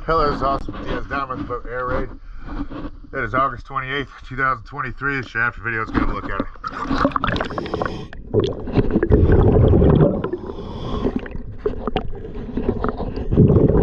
Hello, this is Austin with DS Diamond's Boat Air Raid. It is August 28th, 2023. This after video. Let's go look at it.